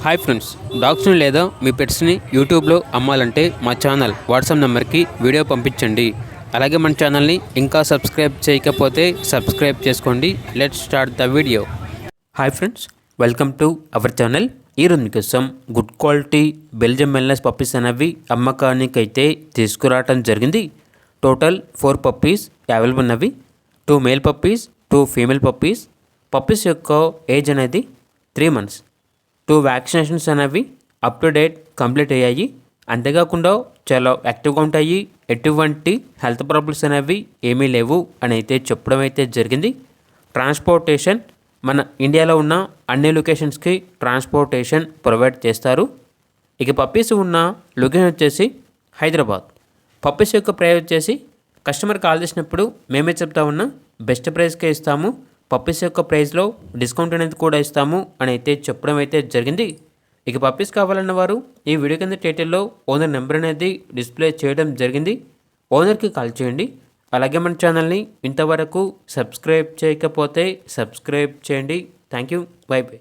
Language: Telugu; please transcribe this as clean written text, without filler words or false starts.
హాయ్ ఫ్రెండ్స్, డాగ్స్ని లేదా మీ పెట్స్ని యూట్యూబ్లో అమ్మాలంటే మా ఛానల్ వాట్సాప్ నెంబర్కి వీడియో పంపించండి. అలాగే మన ఛానల్ని ఇంకా సబ్స్క్రైబ్ చేయకపోతే సబ్స్క్రైబ్ చేసుకోండి. Let's start the video. Hi friends, welcome to our channel. ఈరోజు మీకోసం గుడ్ క్వాలిటీ బెల్జియం మెల్నెస్ పప్పీస్ అనేవి అమ్మకానికి అయితే తీసుకురావటం జరిగింది. టోటల్ 4 పప్పీస్ అవైలబుల్ ఉన్నవి. 2 male puppies, 2 female puppies. Puppies యొక్క ఏజ్ అనేది 3 months. 2 వ్యాక్సినేషన్స్ అనేవి అప్ టు డేట్ కంప్లీట్ అయ్యాయి. అంతేకాకుండా చాలా యాక్టివ్గా ఉంటాయి. ఎటువంటి హెల్త్ ప్రాబ్లమ్స్ అనేవి ఏమీ లేవు అని అయితే చెప్పడం అయితే జరిగింది. ట్రాన్స్పోర్టేషన్ మన ఇండియాలో ఉన్న అన్ని లొకేషన్స్కి ట్రాన్స్పోర్టేషన్ ప్రొవైడ్ చేస్తారు. ఇక పప్పీస్ ఉన్న లొకేషన్ వచ్చేసి హైదరాబాద్. పప్పీస్ యొక్క ప్రైస్ వచ్చేసి కస్టమర్ కాల్ చేసినప్పుడు మేమే చెప్తా ఉన్నా బెస్ట్ ప్రైస్కే ఇస్తాము. పప్పీస్ యొక్క ప్రైస్లో డిస్కౌంట్ అనేది కూడా ఇస్తాము అని అయితే చెప్పడం అయితే జరిగింది. ఇక పప్పీస్ కావాలన్న వారు ఈ వీడియో కింద టైటిల్లో ఓనర్ నెంబర్ అనేది డిస్ప్లే చేయడం జరిగింది. ఓనర్కి కాల్ చేయండి. అలాగే మన ఛానల్ని ఇంతవరకు సబ్స్క్రైబ్ చేయకపోతే సబ్స్క్రైబ్ చేయండి. Thank you. By by.